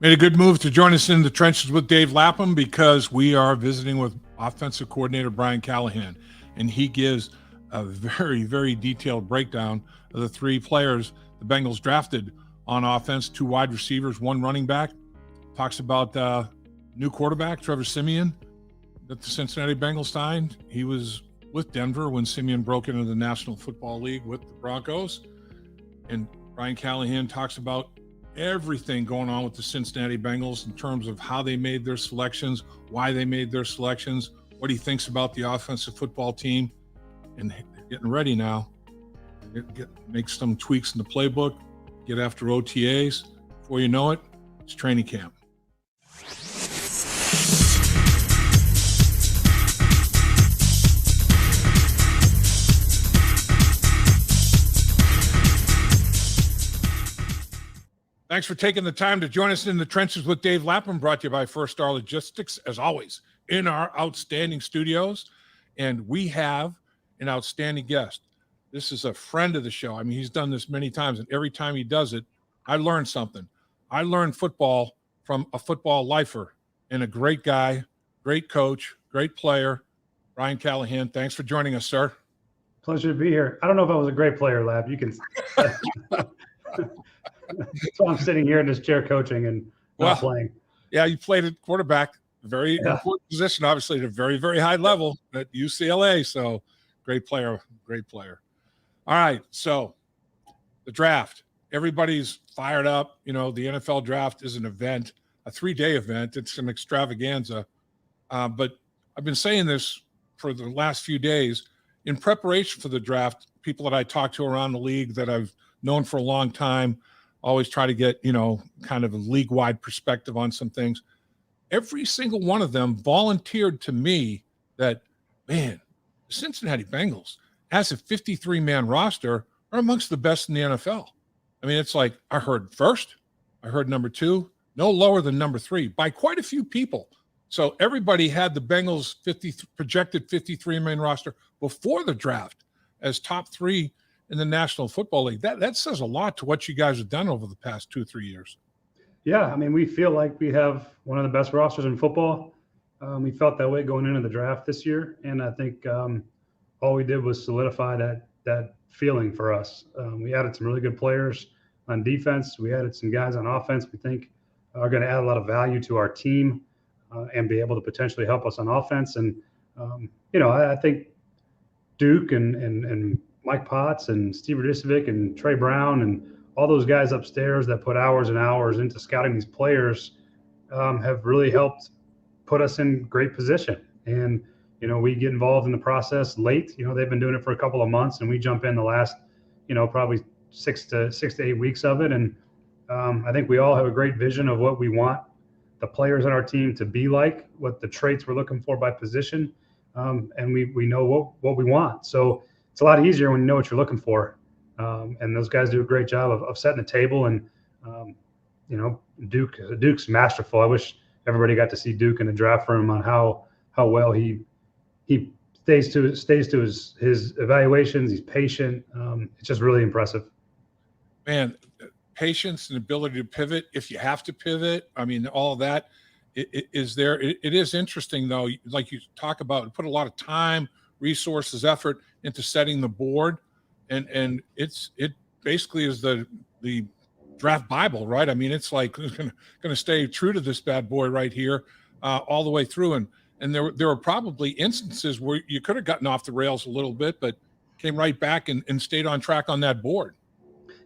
Made a good move to join us in the trenches with Dave Lapham because we are visiting with offensive coordinator Brian Callahan, and he gives a very, very detailed breakdown of the three players the Bengals drafted on offense, 2 wide receivers, 1 running back. Talks about new quarterback, Trevor Siemian, that the Cincinnati Bengals signed. He was with Denver when Siemian broke into the National Football League with the Broncos. And Brian Callahan talks about everything going on with the Cincinnati Bengals in terms of how they made their selections, why they made their selections, what he thinks about the offensive football team, and getting ready now. Make some tweaks in the playbook, get after OTAs. Before you know it, it's training camp. Thanks for taking the time to join us in the trenches with Dave Lapham, brought to you by First Star Logistics, as always, in our outstanding studios. And we have an outstanding guest. This is a friend of the show. I mean, he's done this many times, and every time he does it, I learn something. I learned football from a football lifer and a great guy, great coach, great player, Brian Callahan. Thanks for joining us, sir. Pleasure to be here. I don't know if I was a great player, Lab. You can. So I'm sitting here in this chair coaching and not playing. Yeah, you played at quarterback, very important position, obviously at a very, very high level at UCLA. So great player, great player. All right, so the draft. Everybody's fired up. You know, the NFL draft is an event, a 3-day event. It's an extravaganza. But I've been saying this for the last few days. In preparation for the draft, people that I talk to around the league that I've known for a long time, always try to get, kind of a league-wide perspective on some things. Every single one of them volunteered to me that, man, the Cincinnati Bengals, as a 53-man roster, are amongst the best in the NFL. I mean, it's like I heard first, I heard number 2, no lower than number 3 by quite a few people. So everybody had the Bengals projected 53-man roster before the draft as top 3 in the National Football League. That says a lot to what you guys have done over the past 2-3 years. Yeah, I mean, we feel like we have one of the best rosters in football. We felt that way going into the draft this year, and I think all we did was solidify that feeling for us. We added some really good players on defense. We added some guys on offense we think are going to add a lot of value to our team and be able to potentially help us on offense. And, I think Duke and Mike Potts and Steve Radicevic and Trey Brown and all those guys upstairs that put hours and hours into scouting these players have really helped put us in great position. And, we get involved in the process late. They've been doing it for a couple of months, and we jump in the last, probably 6 to 8 weeks of it. And I think we all have a great vision of what we want the players on our team to be like, what the traits we're looking for by position. And we know what we want. So it's a lot easier when you know what you're looking for. And those guys do a great job of setting the table. And, Duke's masterful. I wish everybody got to see Duke in the draft room on how well he stays to his evaluations. He's patient. It's just really impressive. Man, patience and ability to pivot if you have to pivot. I mean, all of that is there. It is interesting, though, like you talk about, put a lot of time, resources, effort into setting the board. And it basically is the draft Bible, right? I mean, it's like going to stay true to this bad boy right here all the way through. And there were probably instances where you could have gotten off the rails a little bit, but came right back and stayed on track on that board.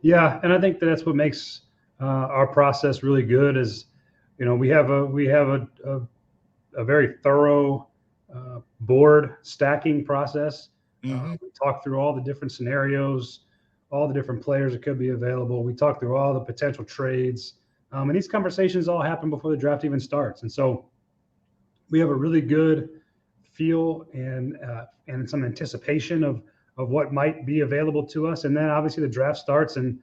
Yeah, and I think that's what makes our process really good. Is we have a very thorough board stacking process. Mm-hmm. We talk through all the different scenarios, all the different players that could be available. We talk through all the potential trades, and these conversations all happen before the draft even starts. And so we have a really good feel and some anticipation of what might be available to us. And then obviously the draft starts and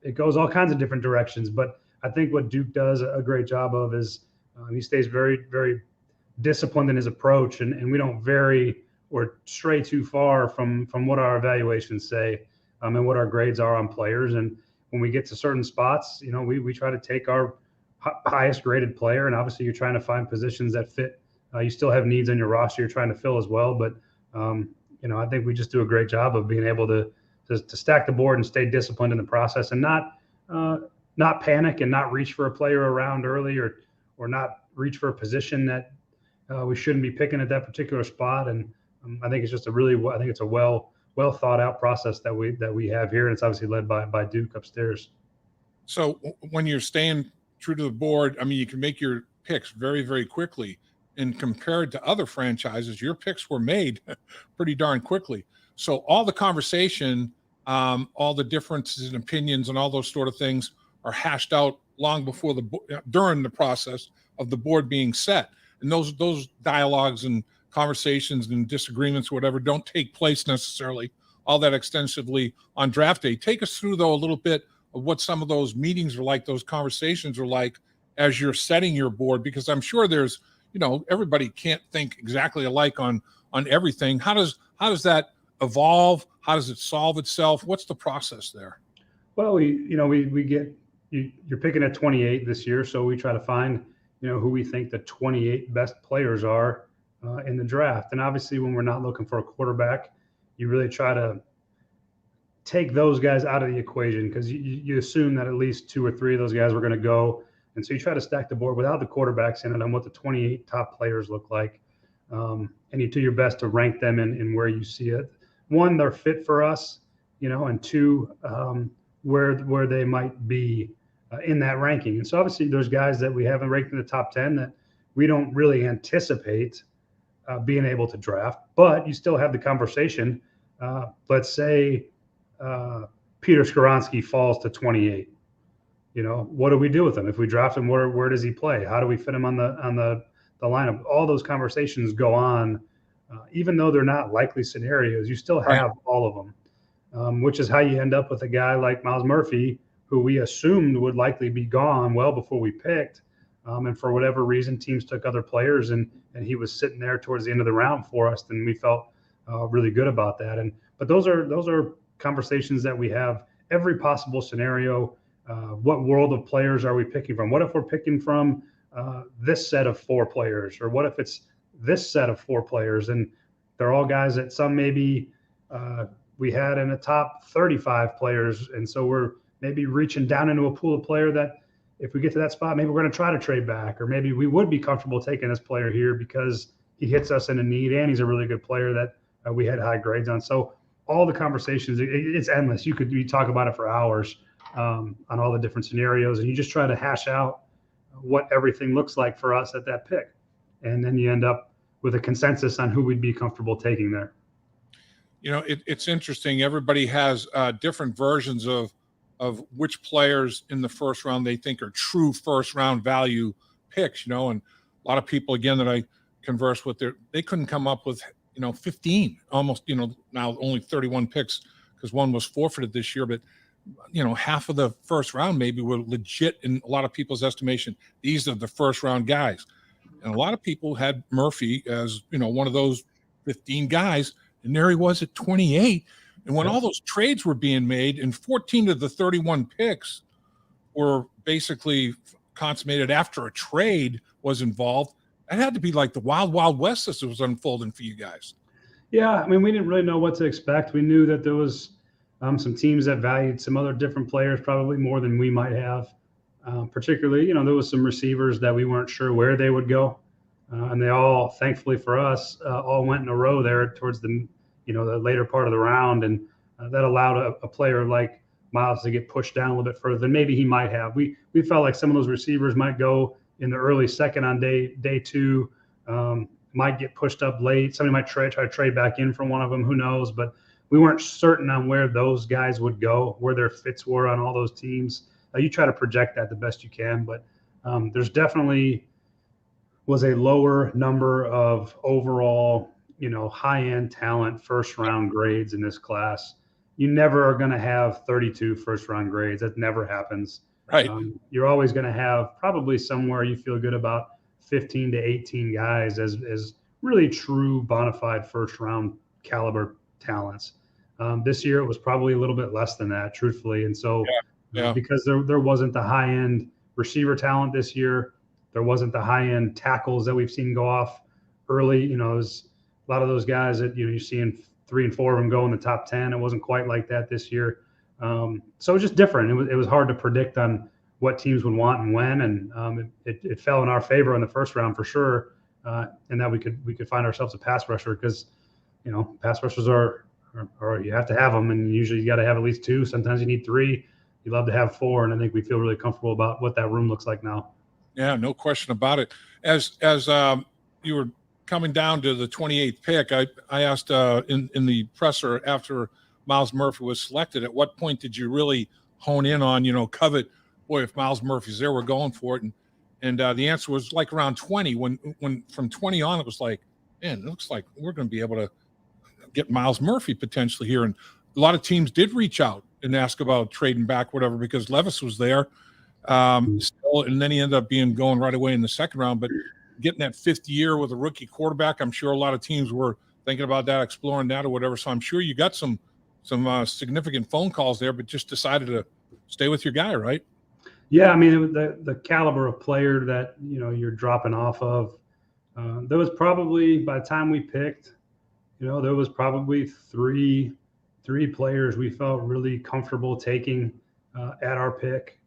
it goes all kinds of different directions. But I think what Duke does a great job of is he stays very, very disciplined in his approach, and we don't vary or stray too far from what our evaluations say and what our grades are on players. And when we get to certain spots, we try to take our highest graded player. And obviously you're trying to find positions that fit. You still have needs on your roster you're trying to fill as well. But, I think we just do a great job of being able to stack the board and stay disciplined in the process and not panic and not reach for a player around early or not reach for a position that we shouldn't be picking at that particular spot. And I think it's just I think it's a well thought out process that we have here. And it's obviously led by Duke upstairs. So when you're staying true to the board, I mean, you can make your picks very, very quickly. And compared to other franchises, your picks were made pretty darn quickly. So all the conversation, all the differences in opinions and all those sort of things are hashed out long before during the process of the board being set. And those dialogues and conversations and disagreements, whatever, don't take place necessarily all that extensively on draft day. Take us through, though, a little bit of what some of those meetings are like, those conversations are like as you're setting your board, because I'm sure there's, everybody can't think exactly alike on everything. How does that evolve? How does it solve itself? What's the process there? Well, we get you're picking at 28 this year, so we try to find who we think the 28 best players are in the draft. And obviously, when we're not looking for a quarterback, you really try to take those guys out of the equation because you assume that at least 2 or 3 of those guys were going to go. And so you try to stack the board without the quarterbacks in it on what the 28 top players look like. And you do your best to rank them in where you see it. 1, they're fit for us, and 2, where they might be in that ranking. And so obviously there's guys that we haven't ranked in the top 10 that we don't really anticipate being able to draft, but you still have the conversation. Let's say Peter Skoronski falls to 28. What do we do with him? If we draft him, where does he play? How do we fit him on the lineup? All those conversations go on, even though they're not likely scenarios. You still have all of them, which is how you end up with a guy like Miles Murphy, who we assumed would likely be gone well before we picked. And for whatever reason, teams took other players, and he was sitting there towards the end of the round for us, and we felt really good about that. But those are conversations that we have every possible scenario. What world of players are we picking from? What if we're picking from this set of 4 players, or what if it's this set of 4 players? And they're all guys that some maybe we had in the top 35 players, and so we're maybe reaching down into a pool of player that if we get to that spot, maybe we're going to try to trade back, or maybe we would be comfortable taking this player here because he hits us in a need and he's a really good player that we had high grades on. So all the conversations, it's endless. You talk about it for hours on all the different scenarios, and you just try to hash out what everything looks like for us at that pick. And then you end up with a consensus on who we'd be comfortable taking there. It's interesting. Everybody has different versions of which players in the first round they think are true first round value picks, and a lot of people, again, that I converse with, they couldn't come up with, 15, almost, now only 31 picks because one was forfeited this year, but half of the first round maybe were legit in a lot of people's estimation. These are the first round guys. And a lot of people had Murphy as, one of those 15 guys, and there he was at 28. And when all those trades were being made, and 14 of the 31 picks were basically consummated after a trade was involved, that had to be like the wild, wild west as it was unfolding for you guys. Yeah, I mean, we didn't really know what to expect. We knew that there was some teams that valued some other different players probably more than we might have. Particularly, there was some receivers that we weren't sure where they would go. And they all, thankfully for us, all went in a row there towards the later part of the round. And that allowed a player like Miles to get pushed down a little bit further than maybe he might have. We felt like some of those receivers might go in the early second on day 2, might get pushed up late. Somebody might try to trade back in from one of them, who knows? But we weren't certain on where those guys would go, where their fits were on all those teams. You try to project that the best you can, but there's definitely was a lower number of overall, high-end talent first-round grades in this class. You never are going to have 32 first-round grades. That never happens. Right. You're always going to have probably somewhere you feel good about 15 to 18 guys as really true bona fide first-round caliber talents. This year it was probably a little bit less than that, truthfully. And so because there wasn't the high-end receiver talent this year. There wasn't the high-end tackles that we've seen go off early. You know, it was a lot of those guys that, you know, you're seeing 3 and 4 of them go in the top 10. It wasn't quite like that this year. So it was just different. It was hard to predict on what teams would want and when, and it fell in our favor in the first round for sure, and that we could find ourselves a pass rusher, because, you know, pass rushers are you have to have them, and usually you got to have at least 2. Sometimes you need 3. You love to have 4, and I think we feel really comfortable about what that room looks like now. Yeah, no question about it. As you were coming down to the 28th pick, I asked in the presser after Myles Murphy was selected, at what point did you really hone in on, you know, covet, boy, if Myles Murphy's there, we're going for it. And the answer was like around 20. When from 20 on, it was like, man, it looks like we're going to be able to get Myles Murphy potentially here. And a lot of teams did reach out and ask about trading back, whatever, because Levis was there still, and then he ended up going right away in the second round. But getting that 5th year with a rookie quarterback, I'm sure a lot of teams were thinking about that, exploring that or whatever. So I'm sure you got some significant phone calls there, but just decided to stay with your guy, right? Yeah, I mean, the caliber of player that, you know, you're dropping off of, there was probably, by the time we picked, you know, there was probably three players we felt really comfortable taking at our pick.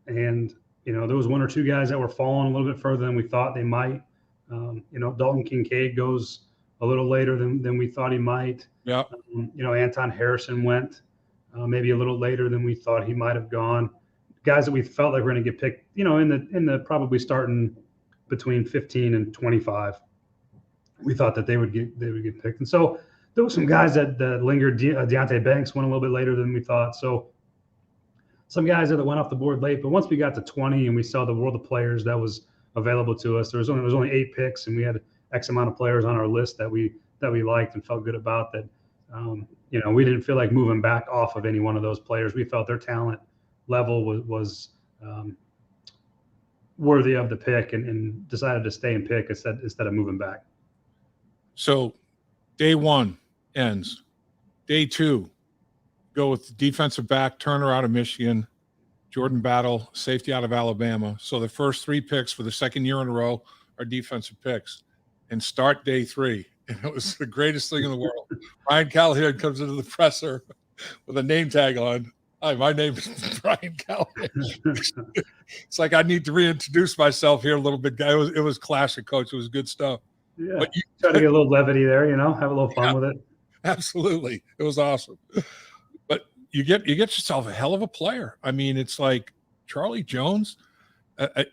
And, you know, there was 1 or 2 guys that were falling a little bit further than we thought they might. You know, Dalton Kincaid goes a little later than we thought he might. Yeah. You know, Anton Harrison went maybe a little later than we thought he might have gone. Guys that we felt like were going to get picked, you know, in the probably starting between 15 and 25. We thought that they would get picked. And so there were some guys that lingered. Deonte Banks went a little bit later than we thought. So some guys that went off the board late. But once we got to 20 and we saw the world of players that was available to us, there was only 8 picks, and we had X amount of players on our list that we liked and felt good about. That you know, we didn't feel like moving back off of any one of those players. We felt their talent level was worthy of the pick, and decided to stay and pick instead of moving back. So day 1 ends. Day 2, go with defensive back, Turner out of Michigan, Jordan Battle, safety out of Alabama. So the first 3 picks for the second year in a row are defensive picks. And start day 3. And it was the greatest thing in the world. Brian Callahan comes into the presser with a name tag on. Hi, my name is Brian Callahan. It's like I need to reintroduce myself here a little bit, guy. It was classic, Coach. It was good stuff. Yeah, but you try to get a little levity there, you know, have a little fun with it. Absolutely, it was awesome. But you get yourself a hell of a player. I mean, it's like Charlie Jones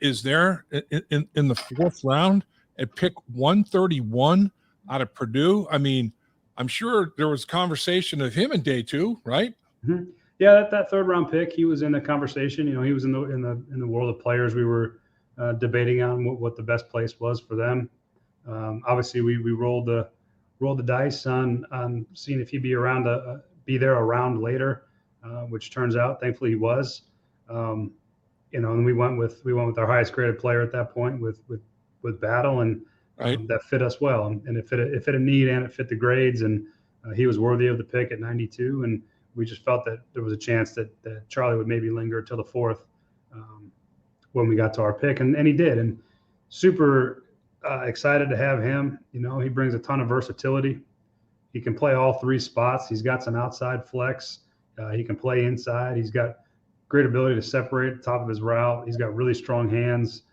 is there in the 4th round at pick 131 out of Purdue. I mean, I'm sure there was conversation of him in day 2, right? Mm-hmm. Yeah, that 3rd round pick, he was in the conversation. You know, he was in the world of players. We were debating on what the best place was for them. Obviously, we rolled the dice on seeing if he'd be there around later, which turns out, thankfully, he was. You know, and we went with our highest graded player at that point with Battle, and right. That fit us well, and it fit a need, and it fit the grades, and he was worthy of the pick at 92, and we just felt that there was a chance that Charlie would maybe linger till the 4th when we got to our pick, and he did, and super excited to have him. You know, he brings a ton of versatility. He can play all 3 spots. He's got some outside flex. He can play inside. He's got great ability to separate at the top of his route. He's got really strong hands,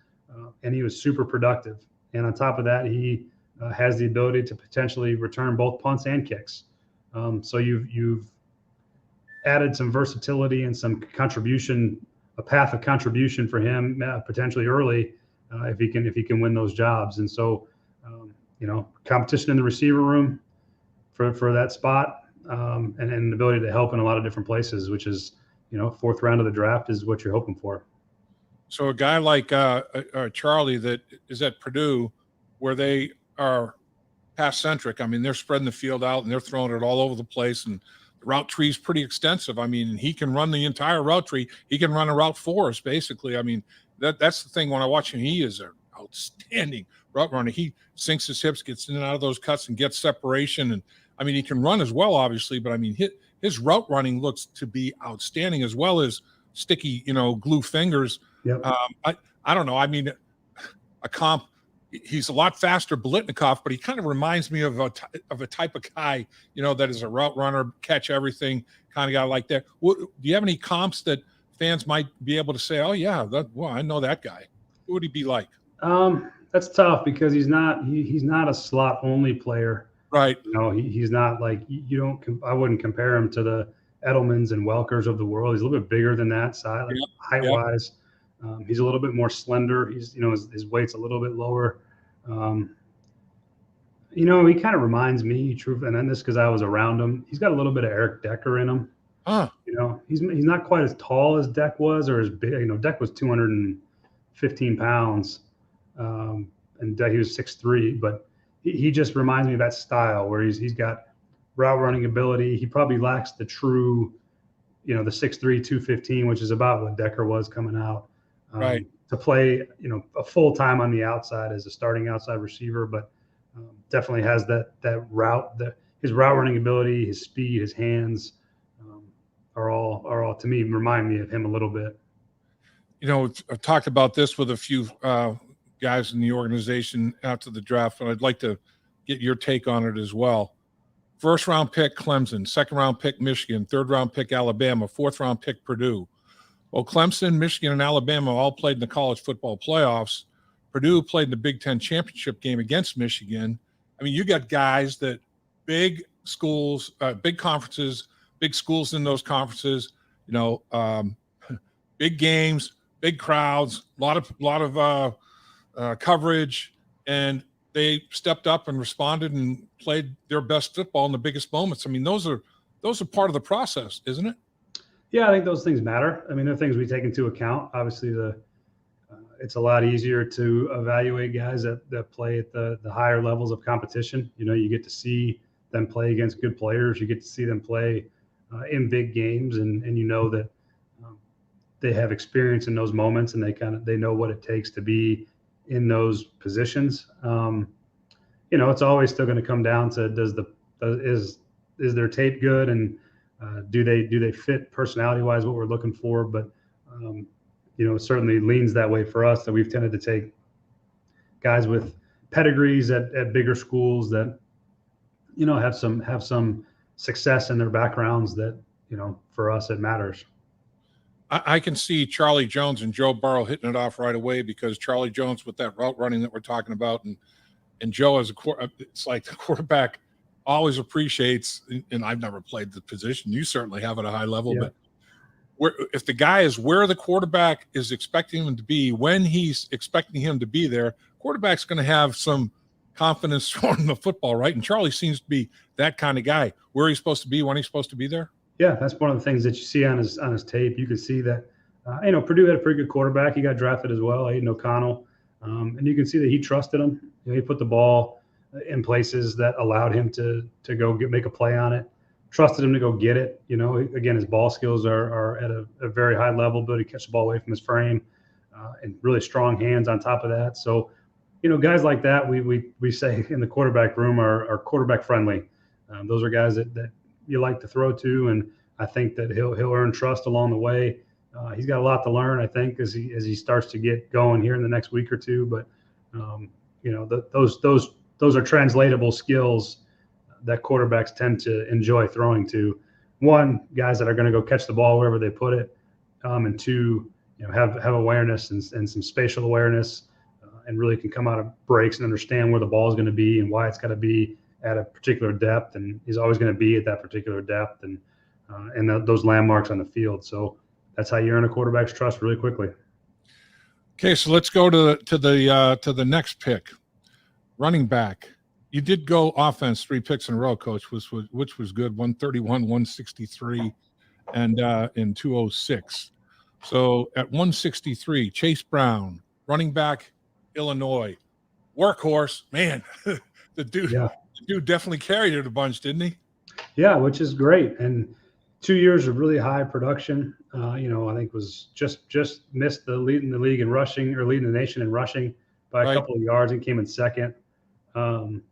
and he was super productive. And on top of that, he has the ability to potentially return both punts and kicks. So you've added some versatility and some contribution, a path of contribution for him potentially early if he can win those jobs. And so, you know, competition in the receiver room for that spot, and the ability to help in a lot of different places, which is, you know, 4th round of the draft is what you're hoping for. So a guy like Charlie that is at Purdue, where they are pass-centric, I mean, they're spreading the field out and they're throwing it all over the place, and the route tree is pretty extensive. I mean, he can run the entire route tree. He can run a route for us, basically. I mean, that's the thing when I watch him. He is an outstanding route runner. He sinks his hips, gets in and out of those cuts, and gets separation. And, I mean, he can run as well, obviously, but, I mean, his route running looks to be outstanding, as well as sticky, you know, glue fingers. Yep. I don't know. I mean, a comp. He's a lot faster, Biletnikoff, but he kind of reminds me of a type of guy, that is a route runner, catch everything kind of guy like that. Do you have any comps that fans might be able to say, oh yeah, I know that guy? Who would he be like? That's tough because he's not a slot only player. Right. He's not like I wwouldn't compare him to the Edelmans and Welkers of the world. He's a little bit bigger than that side, like height wise. He's a little bit more slender. He's, his weight's a little bit lower. He kind of reminds me, and then this because I was around him. He's got a little bit of Eric Decker in him. He's not quite as tall as Deck was, or as big. Deck was 215 pounds, and he was 6'3", but he just reminds me of that style where he's got route running ability. He probably lacks the true, the 6'3", 215, which is about what Decker was coming out. Right. To play, a full time on the outside as a starting outside receiver, but definitely has that route, his route running ability, his speed, his hands are all to me remind me of him a little bit. I've talked about this with a few guys in the organization after the draft, and I'd like to get your take on it as well. First round pick Clemson, second round pick Michigan, third round pick Alabama, fourth round pick Purdue. Well, Clemson, Michigan, and Alabama all played in the college football playoffs. Purdue played in the Big Ten championship game against Michigan. I mean, you got guys that big schools, big conferences, big schools in those conferences, big games, big crowds, a lot of coverage, and they stepped up and responded and played their best football in the biggest moments. I mean, those are part of the process, isn't it? Yeah, I think those things matter. I mean, they're things we take into account. Obviously, it's a lot easier to evaluate guys that play at the higher levels of competition. You get to see them play against good players. You get to see them play in big games, and that they have experience in those moments, and they know what it takes to be in those positions. It's always still going to come down to is their tape good, and do they fit personality-wise what we're looking for? But it certainly leans that way for us, that we've tended to take guys with pedigrees at bigger schools that have some success in their backgrounds that for us it matters. I can see Charlie Jones and Joe Burrow hitting it off right away, because Charlie Jones with that route running that we're talking about, and Joe as it's like the quarterback always appreciates, and I've never played the position. You certainly have at a high level, but if the guy is where the quarterback is expecting him to be, when he's expecting him to be there, quarterback's going to have some confidence throwing the football, right? And Charlie seems to be that kind of guy, where he's supposed to be, when he's supposed to be there. Yeah, that's one of the things that you see on his tape. You can see that, Purdue had a pretty good quarterback. He got drafted as well, Aiden O'Connell, and you can see that he trusted him. He put the ball in places that allowed him to go make a play on it. Trusted him to go get it. Again, his ball skills are at a very high level, but he catch the ball away from his frame, and really strong hands on top of that. So, guys like that, we say in the quarterback room are quarterback friendly. Those are guys that you like to throw to, and I think that he'll earn trust along the way. He's got a lot to learn, I think, as he starts to get going here in the next week or two. But those are translatable skills that quarterbacks tend to enjoy throwing to. One, guys that are going to go catch the ball wherever they put it, and two, have awareness and some spatial awareness, and really can come out of breaks and understand where the ball is going to be and why it's got to be at a particular depth, and he's always going to be at that particular depth, and those landmarks on the field. So that's how you earn a quarterback's trust really quickly. Okay, so let's go to the next pick, running back. You did go offense 3 picks in a row, Coach, which was good. 131, 163, and in 206. So at 163, Chase Brown, running back, Illinois, workhorse, man. The dude definitely carried it a bunch, didn't he? Yeah, which is great. And 2 years of really high production. I think was just missed the lead in the league in rushing, or leading the nation in rushing by a couple of yards, and came in second. On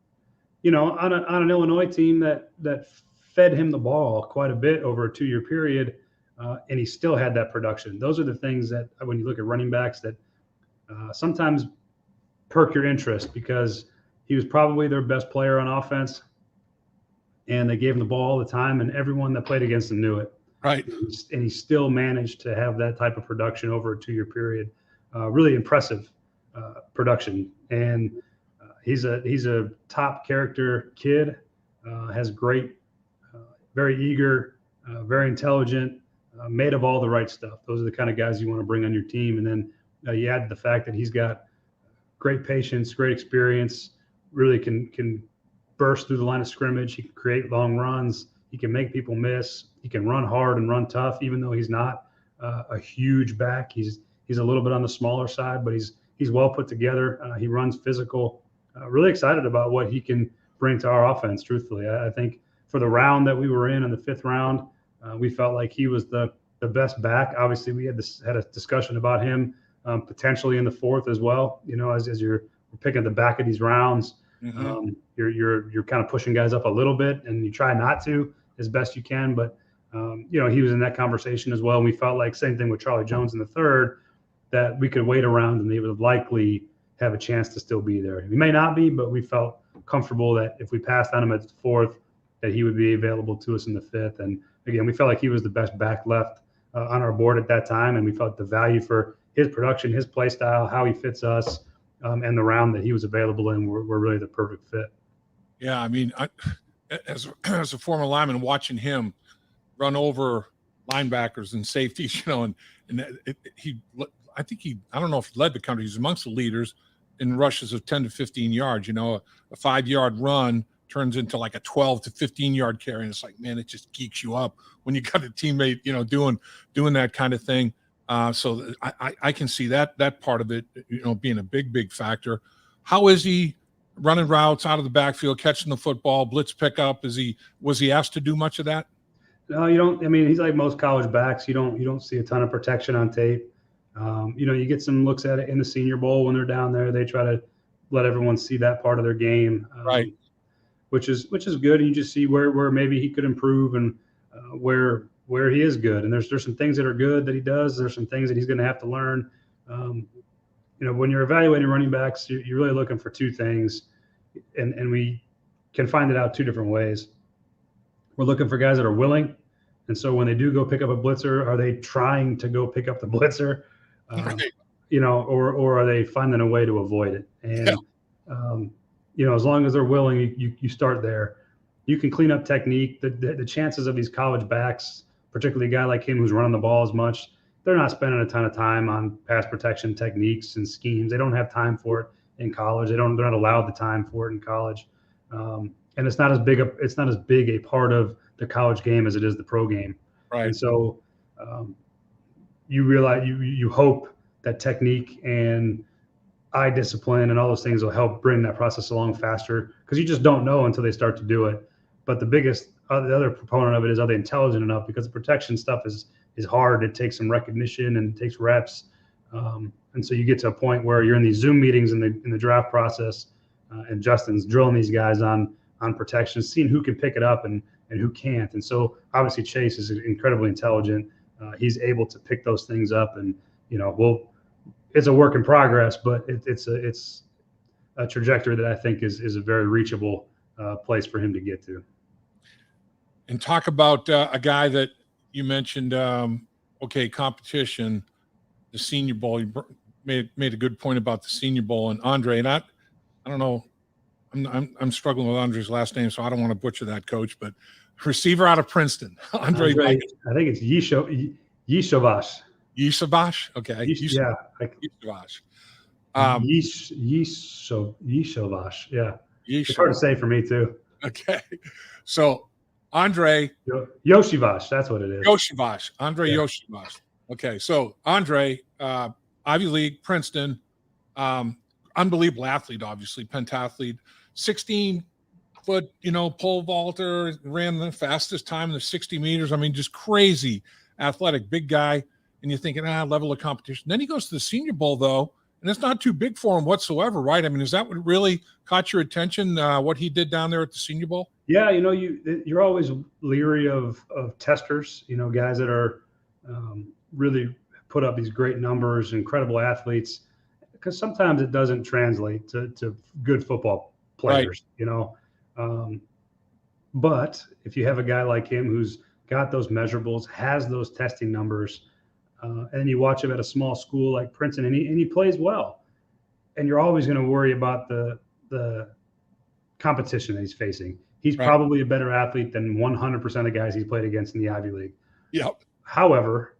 an Illinois team that fed him the ball quite a bit over a 2-year period. and he still had that production. Those are the things that, when you look at running backs, that sometimes perk your interest, because he was probably their best player on offense, and they gave him the ball all the time, and everyone that played against him knew it. Right. And he still managed to have that type of production over a 2-year period. Really impressive production. And he's a top character kid, has great, very eager, very intelligent, made of all the right stuff. Those are the kind of guys you want to bring on your team. And then you add the fact that he's got great patience, great experience, really can burst through the line of scrimmage. He can create long runs. He can make people miss. He can run hard and run tough, even though he's not a huge back. He's a little bit on the smaller side, but he's well put together. He runs physical. Really excited about what he can bring to our offense, truthfully. I think for the round that we were in the 5th round, we felt like he was the best back. Obviously, we had a discussion about him potentially in the 4th as well. You know, as you're picking at the back of these rounds, you're kind of pushing guys up a little bit, and you try not to as best you can. But you know, he was in that conversation as well. And we felt like same thing with Charlie Jones in the 3rd, that we could wait around and they would likely have a chance to still be there. He may not be, but we felt comfortable that if we passed on him at the 4th, that he would be available to us in the 5th. And again, we felt like he was the best back left on our board at that time, and we felt the value for his production, his play style, how he fits us, and the round that he was available in were really the perfect fit. Yeah, I mean, as a former lineman, watching him run over linebackers and safeties, you know, I don't know if he led the country. He's amongst the leaders in rushes of 10 to 15 yards. You know, a 5-yard run turns into like a 12 to 15-yard carry, and it's like, man, it just geeks you up when you got a teammate, you know, doing that kind of thing. So I can see that part of it, you know, being a big factor. How is he running routes out of the backfield, catching the football, blitz pickup? Was he asked to do much of that? No, you don't. I mean, he's like most college backs. You don't see a ton of protection on tape. You know, you get some looks at it in the Senior Bowl when they're down there. They try to let everyone see that part of their game, right? Which is good. And you just see where maybe he could improve, and where he is good. And there's some things that are good that he does. There's some things that he's going to have to learn. You know, when you're evaluating running backs, you're really looking for 2 things, and we can find it out 2 different ways. We're looking for guys that are willing. And so when they do go pick up a blitzer, are they trying to go pick up the blitzer? Right. You know, or are they finding a way to avoid it? And, you know, as long as they're willing, you start there. You can clean up technique. The chances of these college backs, particularly a guy like him who's running the ball as much, they're not spending a ton of time on pass protection techniques and schemes. They don't have time for it in college. They're not allowed the time for it in college. And it's not as big a part of the college game as it is the pro game. Right. And so you realize you hope that technique and eye discipline and all those things will help bring that process along faster, because you just don't know until they start to do it. But the other proponent of it is, are they intelligent enough? Because the protection stuff is hard. It takes some recognition and it takes reps. And so you get to a point where you're in these Zoom meetings in the draft process, and Justin's drilling these guys on protection, seeing who can pick it up and who can't. And so obviously Chase is incredibly intelligent. He's able to pick those things up, and, you know, it's a work in progress, but it's a trajectory that I think is a very reachable place for him to get to. And talk about a guy that you mentioned, competition, the Senior Bowl. You made a good point about the Senior Bowl and Andrei. And I don't know, I'm struggling with Andrei's last name, so I don't want to butcher that, Coach. But receiver out of Princeton, Andrei. I think it's Iosivas. Iosivas, okay. Iosivas. Iosivas. Yeah. It's hard to say for me too. Okay. So Andrei Iosivas, that's what it is. Iosivas. Andrei Iosivas. Okay. So Andrei, Ivy League, Princeton, unbelievable athlete, obviously, pentathlete, 16-foot, pole vaulter, ran the fastest time in the 60 meters. I mean, just crazy athletic, big guy. And you're thinking, level of competition. Then he goes to the Senior Bowl, though, and it's not too big for him whatsoever, right? I mean, is that what really caught your attention, what he did down there at the Senior Bowl? Yeah, you're always leery of testers, guys that are really put up these great numbers, incredible athletes, because sometimes it doesn't translate to good football players, but if you have a guy like him who's got those measurables, has those testing numbers, and you watch him at a small school like Princeton, and he plays well, and you're always going to worry about the competition that he's facing. He's probably a better athlete than 100% of guys he's played against in the Ivy League. Yep. However,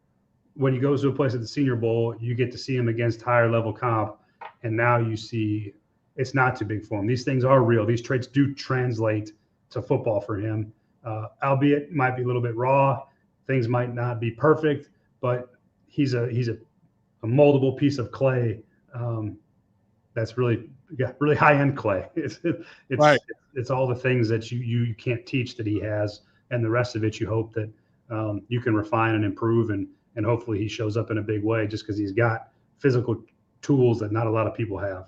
when he goes to a place at the Senior Bowl, you get to see him against higher level comp, and now you see it's not too big for him. These things are real. These traits do translate to football for him, albeit it might be a little bit raw. Things might not be perfect, but he's a moldable piece of clay that's really high end clay. It's all the things that you can't teach that he has, and the rest of it you hope that you can refine and improve, and hopefully he shows up in a big way just because he's got physical tools that not a lot of people have.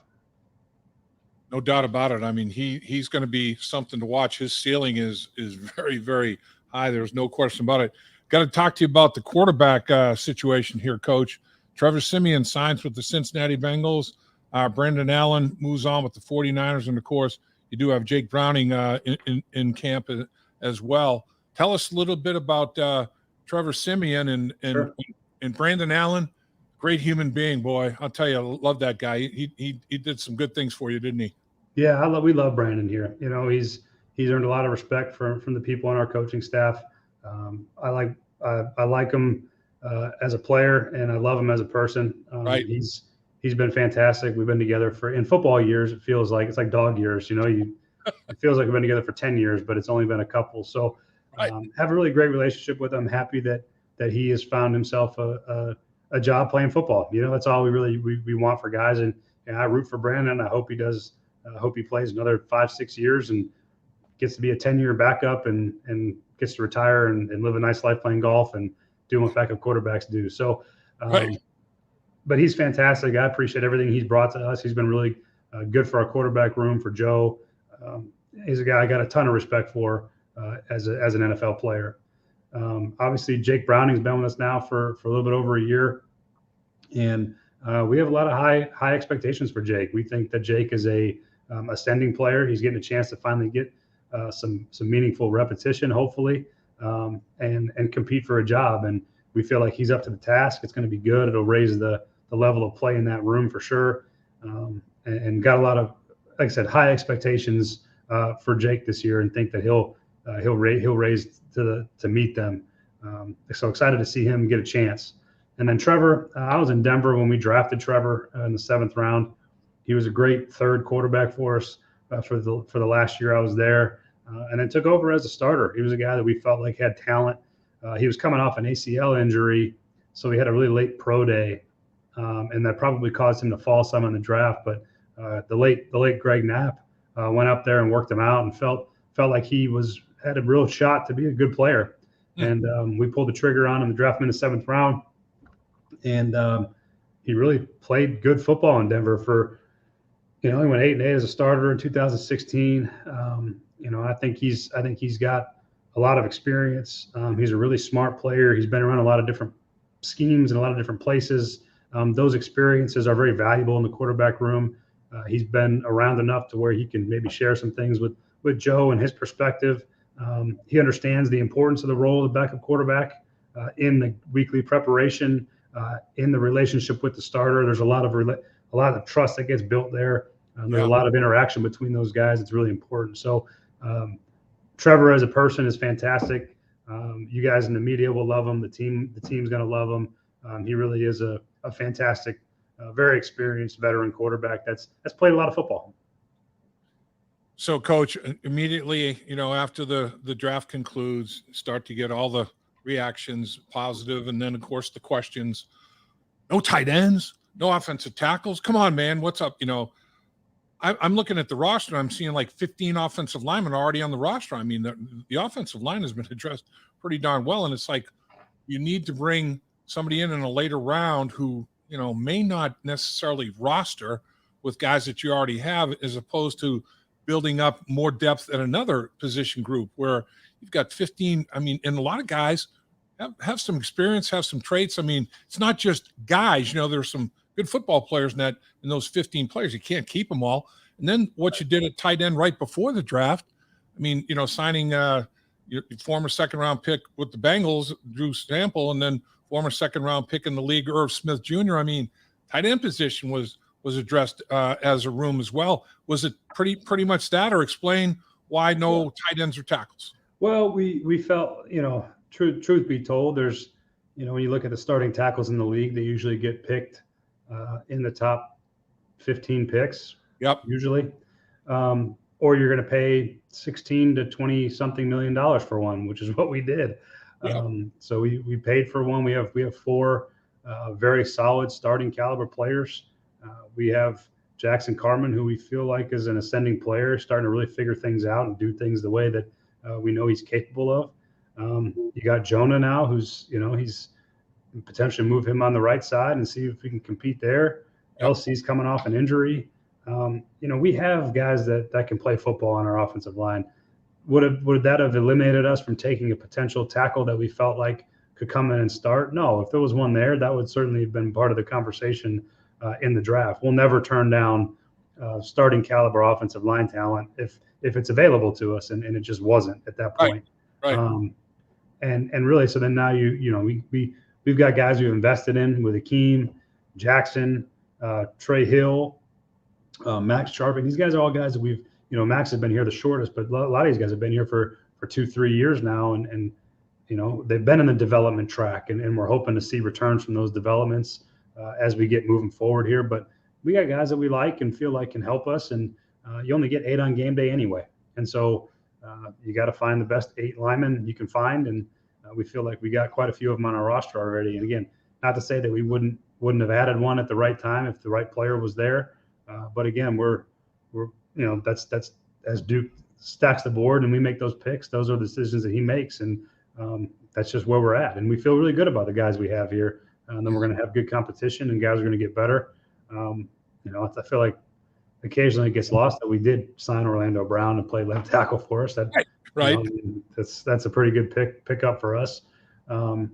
No doubt about it. I mean, he's going to be something to watch. His ceiling is very, very high. There's no question about it. Got to talk to you about the quarterback situation here, Coach. Trevor Siemian signs with the Cincinnati Bengals. Brandon Allen moves on with the 49ers. And, of course, you do have Jake Browning in camp as well. Tell us a little bit about Trevor Siemian and Brandon Allen. Great human being, boy. I'll tell you, I love that guy. He did some good things for you, didn't he? Yeah, we love Brandon here. He's earned a lot of respect from the people on our coaching staff. I like him as a player, and I love him as a person. He's been fantastic. We've been together in football years. It feels like it's like dog years. It feels like we've been together for 10 years, but it's only been a couple. So have a really great relationship with him. Happy that he has found himself a job playing football. That's all we want for guys. And I root for Brandon. I hope he does. I hope he plays another 5-6 years and gets to be a 10-year backup and gets to retire and live a nice life playing golf and doing what backup quarterbacks do. So, but he's fantastic. I appreciate everything he's brought to us. He's been really good for our quarterback room, for Joe. He's a guy I got a ton of respect for as an NFL player. Obviously, Jake Browning's been with us now for a little bit over a year, and we have a lot of high expectations for Jake. We think that Jake is a ascending player. He's getting a chance to finally get some meaningful repetition, hopefully, and compete for a job. And we feel like he's up to the task. It's going to be good. It'll raise the level of play in that room for sure. And got a lot of, like I said, high expectations for Jake this year, and think that he'll raise to meet them. So excited to see him get a chance. And then Trevor, I was in Denver when we drafted Trevor in the 7th round. He was a great third quarterback for us for the last year I was there, and then took over as a starter. He was a guy that we felt like had talent. He was coming off an ACL injury, so he had a really late pro day, and that probably caused him to fall some in the draft. But the late Greg Knapp went up there and worked him out, and felt like he had a real shot to be a good player. And we pulled the trigger on him and drafted him in the 7th round. And he really played good football in Denver for, he went 8-8 as a starter in 2016. I think he's got a lot of experience. He's a really smart player. He's been around a lot of different schemes in a lot of different places. Those experiences are very valuable in the quarterback room. He's been around enough to where he can maybe share some things with Joe and his perspective. He understands the importance of the role of the backup quarterback in the weekly preparation, in the relationship with the starter. There's a lot of trust that gets built there. There's a lot of interaction between those guys. It's really important. So Trevor as a person is fantastic. You guys in the media will love him. The team's going to love him. He really is a fantastic, very experienced veteran quarterback that's played a lot of football. So, Coach, immediately, after the draft concludes, start to get all the reactions positive, and then, of course, the questions. No tight ends, no offensive tackles. Come on, man, what's up? I'm looking at the roster. I'm seeing like 15 offensive linemen already on the roster. I mean, the offensive line has been addressed pretty darn well, and it's like you need to bring somebody in a later round who may not necessarily roster with guys that you already have, as opposed to building up more depth at another position group where you've got 15. I mean, and a lot of guys have some experience, have some traits. I mean, it's not just guys. There's some good football players in those 15 players. You can't keep them all. And then what you did at tight end right before the draft, I mean, signing your former second-round pick with the Bengals, Drew Sample, and then former second-round pick in the league, Irv Smith Jr. I mean, tight end position was addressed as a room as well. Was it pretty much that, or explain why no tight ends or tackles? Well, we felt, truth be told, there's, when you look at the starting tackles in the league, they usually get picked in the top 15 picks. Yep. Usually. Or you're going to pay 16 to 20 something $million for one, which is what we did. Yep. So we paid for one. We have 4 very solid starting caliber players. We have Jackson Carman, who we feel like is an ascending player, starting to really figure things out and do things the way that we know he's capable of. You got Jonah now, who's, he's potentially move him on the right side and see if we can compete there. Yep. LC's coming off an injury. We have guys that can play football on our offensive line. Would that have eliminated us from taking a potential tackle that we felt like could come in and start? No, if there was one there, that would certainly have been part of the conversation in the draft. We'll never turn down starting caliber offensive line talent if it's available to us, and it just wasn't at that point. Right. And really, so then now we've got guys we've invested in with Akeem, Jackson, Trey Hill, Max Sharping. These guys are all guys that we've, Max has been here the shortest, but a lot of these guys have been here for 2-3 years now. And they've been in the development track, and we're hoping to see returns from those developments as we get moving forward here. But we got guys that we like and feel like can help us. And you only get 8 on game day anyway. And so you got to find the best 8 linemen you can find. And we feel like we got quite a few of them on our roster already. And again, not to say that we wouldn't have added one at the right time if the right player was there. But again, we're that's as Duke stacks the board and we make those picks, those are the decisions that he makes, and that's just where we're at. And we feel really good about the guys we have here. And then we're going to have good competition, and guys are going to get better. I feel like occasionally it gets lost that we did sign Orlando Brown to play left tackle for us. That right. That's a pretty good pickup for us. And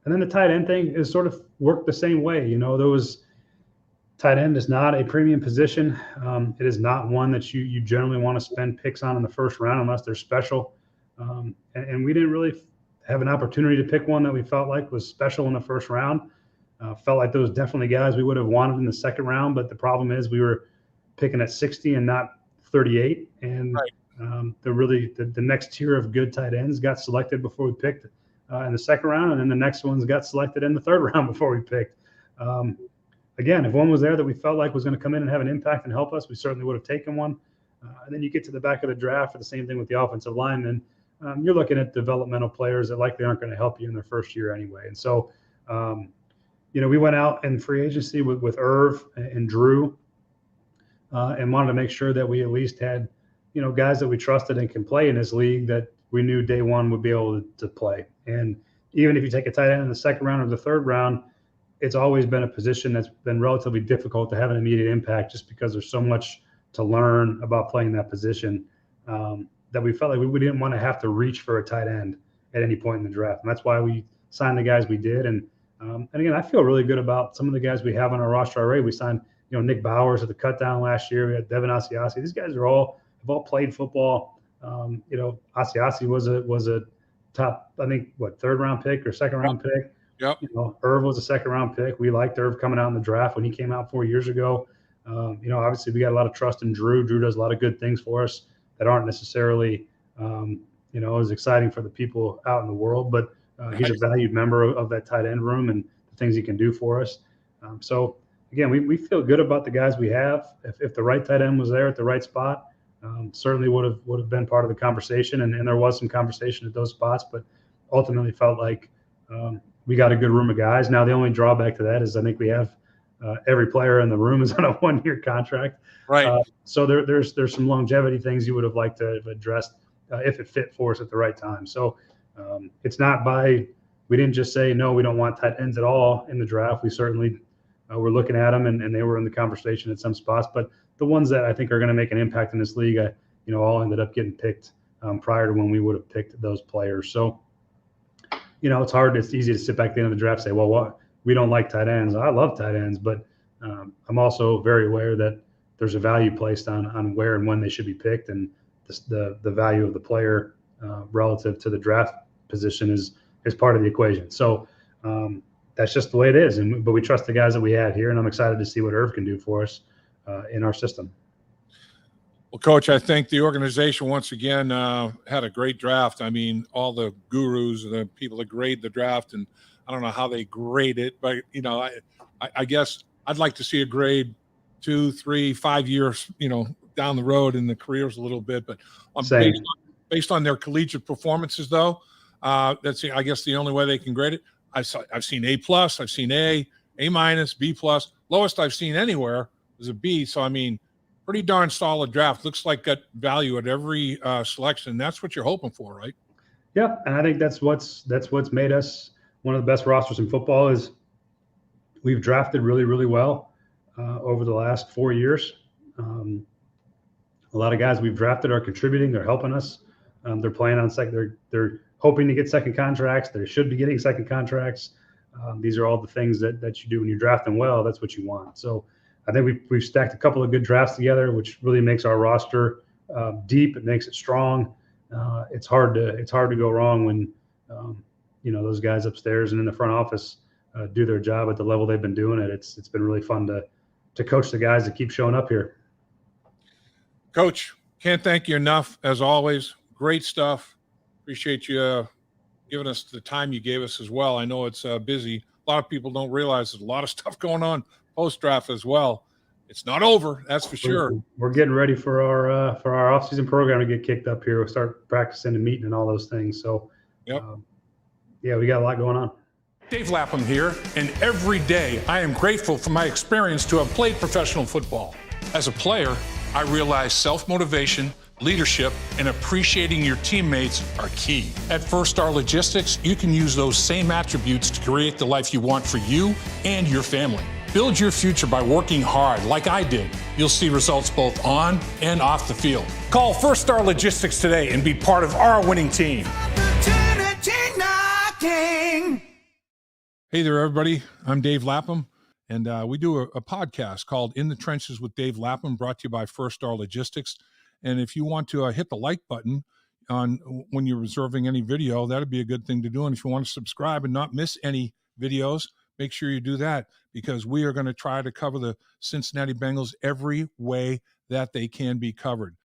then the tight end thing is sort of worked the same way. Tight end is not a premium position. It is not one that you generally want to spend picks on in the first round unless they're special. And we didn't really have an opportunity to pick one that we felt like was special in the first round. Felt like those definitely guys we would have wanted in the second round, but the problem is we were picking at 60 and not 38. And right. The next tier of good tight ends got selected before we picked in the second round, and then the next ones got selected in the third round before we picked. Again, if one was there that we felt like was going to come in and have an impact and help us, we certainly would have taken one. And then you get to the back of the draft for the same thing with the offensive linemen. You're looking at developmental players that likely aren't going to help you in their first year anyway. And so, we went out in free agency with Irv and Drew and wanted to make sure that we at least had, guys that we trusted and can play in this league that we knew day one would be able to play. And even if you take a tight end in the second round or the third round, it's always been a position that's been relatively difficult to have an immediate impact just because there's so much to learn about playing that position that we felt like we didn't want to have to reach for a tight end at any point in the draft. And that's why we signed the guys we did. And again, I feel really good about some of the guys we have on our roster already. We signed, Nick Bowers at the cut down last year. We had Devin Asiasi. These guys have all played football. Asiasi was a top, I think, third round pick or second round pick. Yep. Irv was a second round pick. We liked Irv coming out in the draft when he came out 4 years ago. Obviously we got a lot of trust in Drew. Drew does a lot of good things for us that aren't necessarily, as exciting for the people out in the world, but he's a valued member of that tight end room and the things he can do for us. So again, we feel good about the guys we have. If the right tight end was there at the right spot, certainly would have been part of the conversation. And there was some conversation at those spots, but ultimately felt like, we got a good room of guys. Now, the only drawback to that is I think we have every player in the room is on a 1-year contract. Right. So there's some longevity things you would have liked to have addressed if it fit for us at the right time. So it's not we didn't just say, no, we don't want tight ends at all in the draft. We certainly were looking at them and they were in the conversation at some spots. But the ones that I think are going to make an impact in this league, all ended up getting picked prior to when we would have picked those players. So, it's hard. It's easy to sit back at the end of the draft and say, well, what, we don't like tight ends. I love tight ends, but I'm also very aware that there's a value placed on where and when they should be picked, and the value of the player relative to the draft position is part of the equation. So that's just the way it is. But we trust the guys that we had here, and I'm excited to see what Irv can do for us in our system. Well, Coach, I think the organization once again had a great draft. I mean, all the gurus, the people that grade the draft, and I don't know how they grade it, but I guess I'd like to see a grade 2, 3, 5 years, down the road in the careers a little bit. But based on their collegiate performances, though, that's I guess the only way they can grade it. I've seen A+, I've seen A-, B+. Lowest I've seen anywhere is a B. So I mean, pretty darn solid draft. Looks like got value at every selection. That's what you're hoping for, right? Yeah, and I think that's what's made us one of the best rosters in football. Is we've drafted really, really well over the last 4 years. A lot of guys we've drafted are contributing. They're helping us. They're playing on second. They're hoping to get second contracts. They should be getting second contracts. These are all the things that you do when you're drafting well. That's what you want. So I think we've stacked a couple of good drafts together, which really makes our roster deep. It makes it strong. It's hard to go wrong when those guys upstairs and in the front office do their job at the level they've been doing it. It's been really fun to coach the guys that keep showing up here. Coach, can't thank you enough as always. Great stuff. Appreciate you giving us the time you gave us as well. I know it's busy. A lot of people don't realize there's a lot of stuff going on post-draft as well. It's not over, that's for sure. We're getting ready for our off-season program to get kicked up here. We'll start practicing and meeting and all those things. So, yep. We got a lot going on. Dave Lapham here, and every day I am grateful for my experience to have played professional football. As a player, I realize self-motivation, leadership, and appreciating your teammates are key. At First Star Logistics, you can use those same attributes to create the life you want for you and your family. Build your future by working hard like I did. You'll see results both on and off the field. Call First Star Logistics today and be part of our winning team. Hey there, everybody. I'm Dave Lapham, and we do a podcast called In the Trenches with Dave Lapham, brought to you by First Star Logistics. And if you want to hit the like button when you're reserving any video, that'd be a good thing to do. And if you want to subscribe and not miss any videos, make sure you do that, because we are going to try to cover the Cincinnati Bengals every way that they can be covered.